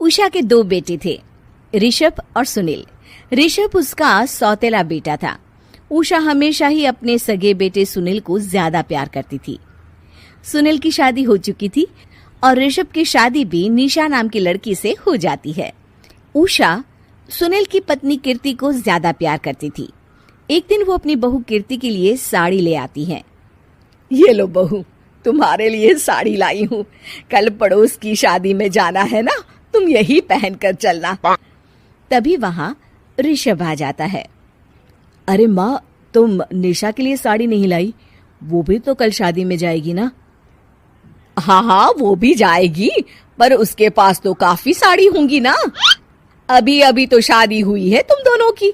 उषा के 2 बेटे थे, ऋषभ और सुनील। ऋषभ उसका सौतेला बेटा था। उषा हमेशा ही अपने सगे बेटे सुनील को ज्यादा प्यार करती थी। सुनील की शादी हो चुकी थी और ऋषभ की शादी भी निशा नाम की लड़की से हो जाती है। उषा सुनील की पत्नी कीर्ति को ज्यादा प्यार करती थी। एक दिन वो अपनी बहू कीर्ति के लिए साड़ी ले आती है। ये लो बहू, तुम्हारे लिए साड़ी लाई हूँ। कल पड़ोस की शादी में जाना है ना, तुम यही पहन कर चलना। तभी वहाँ ऋषभ आ जाता है। अरे माँ, तुम निशा के लिए साड़ी नहीं लाई? वो भी तो कल शादी में जाएगी ना? हाँ, वो भी जाएगी, पर उसके पास तो काफी साड़ी होंगी ना। अभी अभी तो शादी हुई है तुम दोनों की,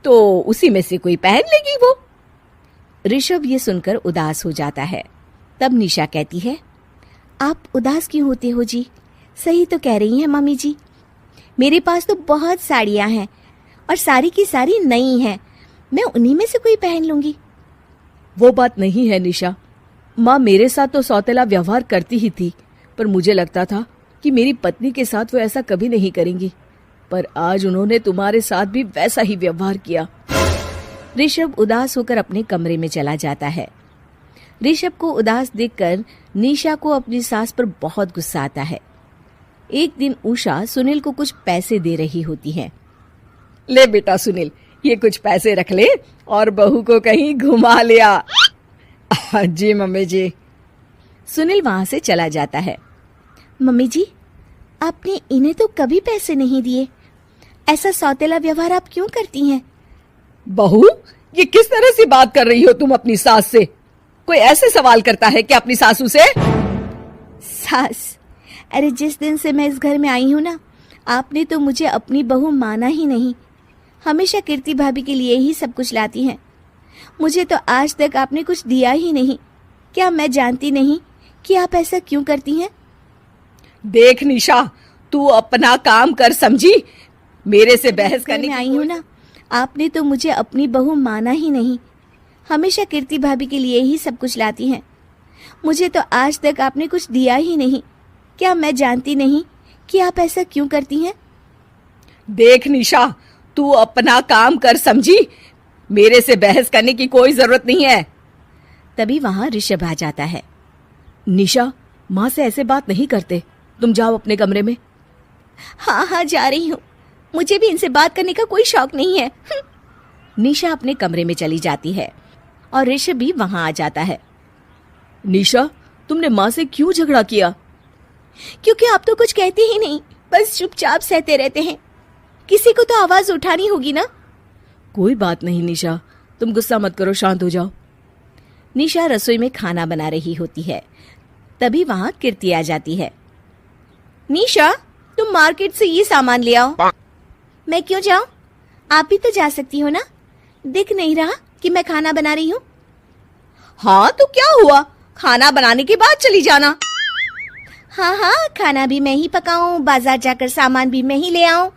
तो उसी में से कोई पहन लेगी वो। ऋषभ ये सुनकर उदास हो जाता है। तब निशा कहती है, आप उदास क्यों होते हो जी? सही तो कह रही हैं मम्मी जी। मेरे पास तो बहुत साड़ियां हैं और सारी की सारी नई हैं। मैं उन्हीं में से कोई पहन लूंगी। वो बात नहीं है निशा। माँ मेरे साथ तो सौतेला व्यवहार करती ही थी, पर मुझे लगता था कि मेरी पत्नी के साथ वो ऐसा कभी नहीं करेंगी, पर आज उन्होंने तुम्हारे साथ भी वैसा ही व्यवहार किया। ऋषभ उदास होकर अपने कमरे में चला जाता है। ऋषभ को उदास देखकर निशा को अपनी सास पर बहुत गुस्सा आता है। एक दिन उषा सुनील को कुछ पैसे दे रही होती है। ले बेटा सुनील, ये कुछ पैसे रख ले और बहू को कहीं घुमा लिया। जी मम्मी जी। सुनील वहां से चला जाता है। मम्मी जी, आपने इन्हें तो कभी पैसे नहीं दिए। ऐसा सौतेला व्यवहार आप क्यों करती हैं? बहू, ये किस तरह से बात कर रही हो तुम अपनी सास से? कोई ऐसे सवाल करता है क्या अपनी सासू से? सास, अरे जिस दिन से मैं इस घर में आई हूँ ना, आपने तो मुझे अपनी बहू माना ही नहीं। हमेशा कीर्ति भाभी के लिए ही सब कुछ लाती हैं। मुझे तो आज तक आपने कुछ दिया ही नहीं। क्या मैं जानती नहीं कि आप ऐसा क्यों करती हैं? देख निशा, तू अपना काम कर समझी। मेरे से बहस करने आई हूँ ना, आपने तो मुझे अपनी बहू माना ही नहीं। हमेशा कीर्ति भाभी के लिए ही सब कुछ लाती हैं। मुझे तो आज तक आपने कुछ दिया ही नहीं। क्या मैं जानती नहीं कि आप ऐसा क्यों करती हैं? देख निशा, तू अपना काम कर समझी। मेरे से बहस करने की कोई जरूरत नहीं है। तभी वहां ऋषभ आ जाता है। निशा, माँ से ऐसे बात नहीं करते। तुम जाओ अपने कमरे में। हाँ, जा रही हूँ। मुझे भी इनसे बात करने का कोई शौक नहीं है। निशा अपने कमरे में चली जाती है और ऋषभ भी वहां आ जाता है। निशा, तुमने माँ से क्यों झगड़ा किया? क्योंकि आप तो कुछ कहते ही नहीं, बस चुपचाप सहते रहते हैं। किसी को तो आवाज उठानी होगी ना। कोई बात नहीं निशा, तुम गुस्सा मत करो, शांत हो जाओ। निशा रसोई में खाना बना रही होती है। तभी वहां कीर्ति आ जाती है। निशा, तुम मार्केट से ये सामान ले आओ। मैं क्यों जाऊं? आप भी तो जा सकती हो ना। दिख नहीं रहा कि मैं खाना बना रही हूँ? हाँ तो क्या हुआ, खाना बनाने के बाद चली जाना। हाँ, खाना भी मैं ही पकाऊं, बाजार जाकर सामान भी मैं ही ले आऊं।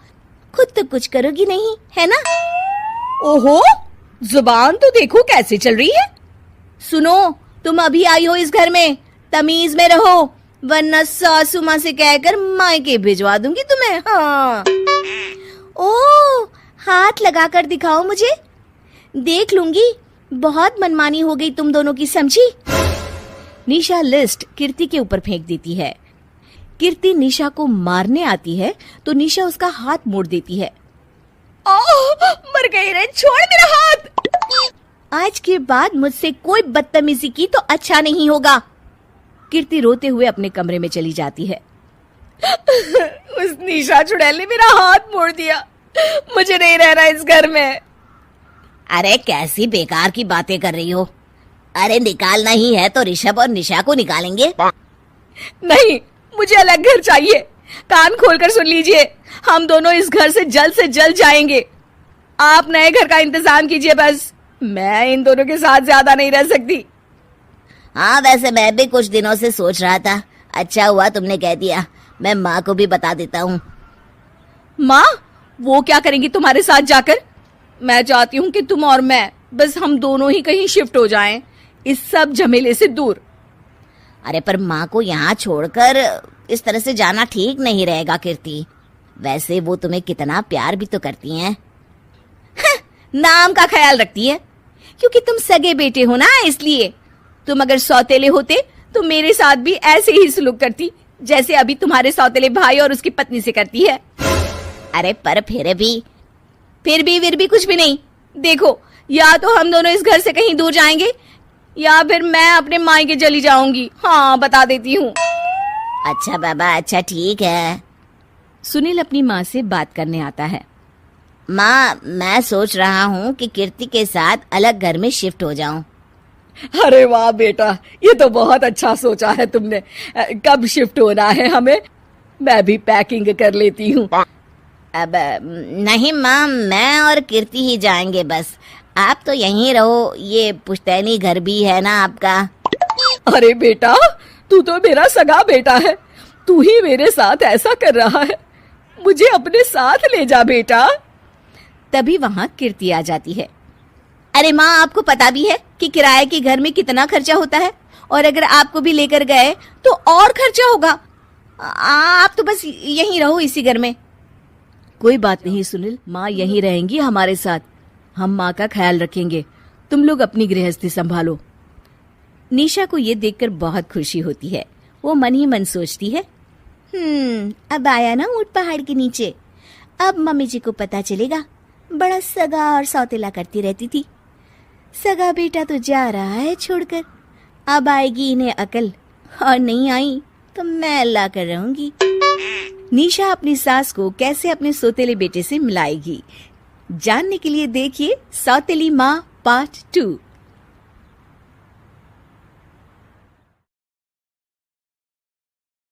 खुद तो कुछ करोगी नहीं, है ना? ओहो, जुबान तो देखो कैसे चल रही है। सुनो, तुम अभी आई हो इस घर में, तमीज में रहो, वरना सासू माँ से कहकर मायके भिजवा दूंगी तुम्हें। हाँ। ओह, हाथ लगाकर दिखाओ मुझे, देख लूंगी। बहुत मनमानी हो गई तुम दोनों की, समझी? निशा लिस्ट कीर्ति के ऊपर फेंक देती है। कीर्ति निशा को मारने आती है तो निशा उसका हाथ मोड़ देती है। मर गई रे, छोड़ मेरा हाथ। आज के बाद मुझसे कोई बदतमीजी की तो अच्छा नहीं होगा। कीर्ति रोते हुए अपने कमरे में चली जाती है। उस निशा चुड़ैल ने मेरा हाथ मोड़ दिया। मुझे नहीं रहना इस घर में। अरे कैसी बेकार की बातें कर रही हो। अरे निकालना ही है तो ऋषभ और निशा को निकालेंगे। नहीं, मुझे अलग घर चाहिए। कान खोलकर सुन लीजिए, हम दोनों इस घर से जल्द जाएंगे। आप नए घर का इंतजाम कीजिए बस। मैं इन दोनों के साथ ज्यादा नहीं रह सकती। हाँ, वैसे मैं भी कुछ दिनों से सोच रहा था। अच्छा हुआ तुमने कह दिया, मैं माँ को भी बता देता हूँ। माँ, वो क्या करेंगी तुम्हारे साथ जाकर? मैं चाहती हूँ कि तुम और मैं, बस हम दोनों ही कहीं शिफ्ट हो जाएं, इस सब झमेले से दूर। अरे पर माँ को यहाँ छोड़कर इस तरह से जाना ठीक नहीं रहेगा कीर्ति। वैसे वो तुम्हें कितना प्यार भी तो करती हैं। नाम का ख्याल रखती है, क्योंकि तुम सगे बेटे हो ना, इसलिए। तुम अगर सौतेले होते तो मेरे साथ भी ऐसे ही सलूक करती जैसे अभी तुम्हारे सौतेले भाई और उसकी पत्नी से करती है। अरे पर फिर भी कुछ भी नहीं। देखो, या तो हम दोनों इस घर से कहीं दूर जाएंगे या फिर मैं अपने मायके चली जाऊंगी। हाँ, बता देती हूँ। अच्छा बाबा, अच्छा ठीक है। सुनील अपनी माँ से बात करने आता है। माँ, मैं सोच रहा हूँ कि कीर्ति के साथ अलग घर में शिफ्ट हो जाऊं। अरे वाह बेटा, ये तो बहुत अच्छा सोचा है तुमने। कब शिफ्ट होना है हमें? मैं भी पैकिंग कर लेती हूँ। अब नहीं माँ, मैं और कीर्ति ही जाएंगे बस। आप तो यहीं रहो, ये पुश्तैनी घर भी है ना आपका। अरे बेटा, तू तो मेरा सगा बेटा है, तू ही मेरे साथ ऐसा कर रहा है, मुझे अपने साथ ले जा बेटा। तभी वहां कीर्ति आ जाती है। अरे माँ, आपको पता भी है कि किराए के घर में कितना खर्चा होता है, और अगर आपको भी लेकर गए तो और खर्चा होगा। आप तो बस यहीं रहो, इसी घर में। कोई बात नहीं सुनील, माँ यहीं रहेंगी हमारे साथ, हम माँ का ख्याल रखेंगे, तुम लोग अपनी गृहस्थी संभालो। निशा को ये देखकर बहुत खुशी होती है। वो मन ही मन सोचती है, अब आया ना ऊंट पहाड़ के नीचे, अब मम्मी जी को पता चलेगा बड़ा सगा और सौतेला करती रहती थी। सगा बेटा तो जा रहा है छोड़कर, अब आएगी इन्हें अकल, और नहीं आई तो मैं अल्लाह कर रहूंगी। निशा अपनी सास को कैसे अपने सौतेले बेटे से मिलाएगी, जानने के लिए देखिए सौतेली माँ पार्ट 2।